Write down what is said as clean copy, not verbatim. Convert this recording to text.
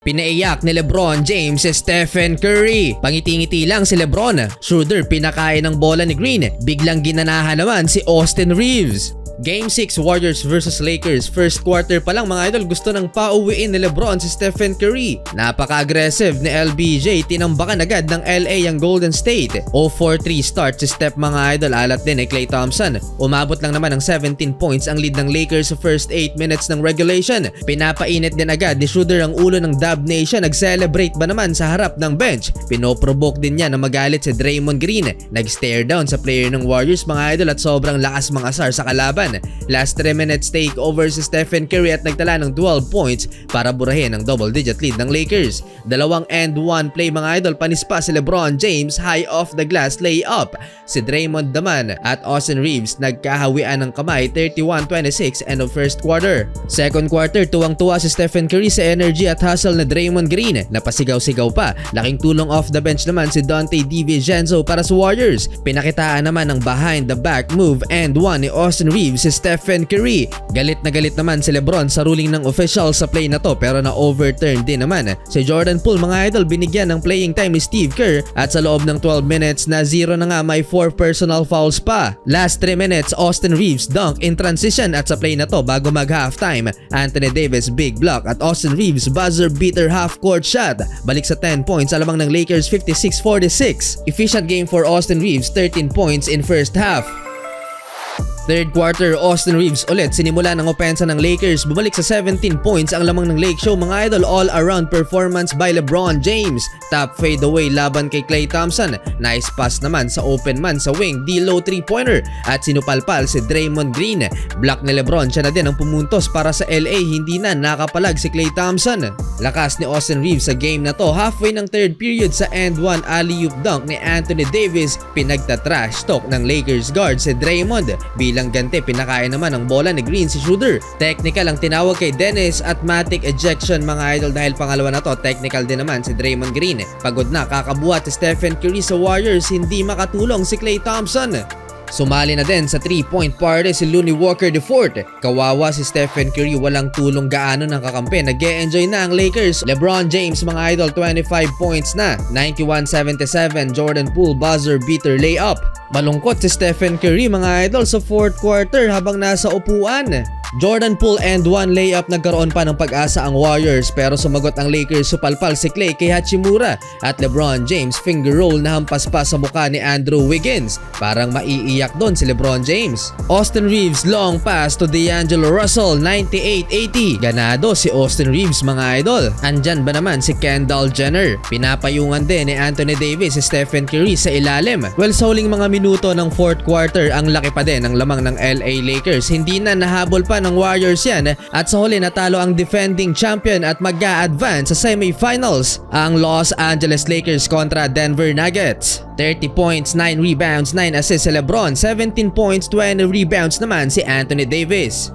Pinaiyak ni LeBron James si Stephen Curry. Pangiti-ngiti lang si LeBron. Schroeder pinakain ng bola ni Green. Biglang ginanahan naman si Austin Reeves. Game 6 Warriors vs Lakers. First quarter pa lang mga idol, gusto nang pauwiin ni LeBron si Stephen Curry. Napaka-aggressive ni LBJ, tinambakan agad ng LA ang Golden State. 0-4-3 start si Steph mga idol, alat din ni Klay Thompson. Umabot lang naman ng 17 points ang lead ng Lakers sa first 8 minutes ng regulation. Pinapainit din agad ni Schroeder ang ulo ng Dub Nation, nag-celebrate ba naman sa harap ng bench. Pinoprovoke din niya na magalit si Draymond Green. Nag-stare down sa player ng Warriors mga idol at sobrang lakas mga asar sa kalaban. Last 3 minutes take over si Stephen Curry at nagtala ng 12 points para burahin ang double-digit lead ng Lakers. Dalawang and one play mga idol, panis pa si LeBron James, high off the glass layup. Si Draymond naman at Austin Reeves nagkahawian ng kamay, 31-26 end of first quarter. Second quarter, tuwang-tuwa si Stephen Curry sa energy at hustle na Draymond Green. Napasigaw-sigaw pa. Laking tulong off the bench naman si Donte DiVincenzo para sa Warriors. Pinakitaan naman ng behind the back move and one ni Austin Reeves si Stephen Curry. Galit na galit naman si LeBron sa ruling ng official sa play na to pero na-overturn din naman. Si Jordan Poole mga idol binigyan ng playing time ni Steve Kerr at sa loob ng 12 minutes na 0 na nga may 4 personal fouls pa. Last 3 minutes Austin Reeves dunk in transition at sa play na to bago mag halftime, Anthony Davis big block at Austin Reeves buzzer beater half court shot. Balik sa 10 points alamang ng Lakers 56-46. Efficient game for Austin Reeves, 13 points in first half. Third quarter, Austin Reeves ulit sinimula ng opensa ng Lakers. Bumalik sa 17 points ang lamang ng Lake Show mga idol. All-around performance by LeBron James. Top fadeaway laban kay Klay Thompson. Nice pass naman sa open man sa wing, D-low 3-pointer. At sinupalpal si Draymond Green. Block ni LeBron, siya na din ang pumuntos para sa LA. Hindi na nakapalag si Klay Thompson. Lakas ni Austin Reeves sa game na to. Halfway ng third period sa end one alley-oop dunk ni Anthony Davis. Pinagta-trash talk ng Lakers guard si Draymond. Bilang ganti, pinakain naman ang bola ni Green si Schroeder. Technical ang tinawag kay Dennis at matic ejection mga idol dahil pangalawa na to. Technical din naman si Draymond Green. Pagod na, kakabuhat si Stephen Curry sa Warriors, hindi makatulong si Klay Thompson. Sumali na din sa 3-point party si Looney Walker IV. Kawawa si Stephen Curry, walang tulong gaano ng kakampi. Nag-e-enjoy na ang Lakers. LeBron James mga idol 25 points na. 91-77 Jordan Poole buzzer beater layup. Malungkot si Stephen Curry mga idol sa fourth quarter habang nasa upuan. Jordan Poole and one layup, nagkaroon pa ng pag-asa ang Warriors pero sumagot ang Lakers, supalpal si Klay kay Hachimura at LeBron James finger roll na hampas pa sa mukha ni Andrew Wiggins. Parang maiiyak doon si LeBron James. Austin Reeves long pass to D'Angelo Russell, 98-80. Ganado si Austin Reeves mga idol. Andyan ba naman si Kendall Jenner? Pinapayungan din ni Anthony Davis si Stephen Curry sa ilalim. Well, sa huling mga minuto ng fourth quarter, ang laki pa din ang lamang ng LA Lakers. Hindi na nahabol pa ng Warriors yan at sa huli natalo ang defending champion at mag-a-advance sa semifinals ang Los Angeles Lakers kontra Denver Nuggets. 30 points, 9 rebounds, 9 assists si LeBron, 17 points, 20 rebounds naman si Anthony Davis.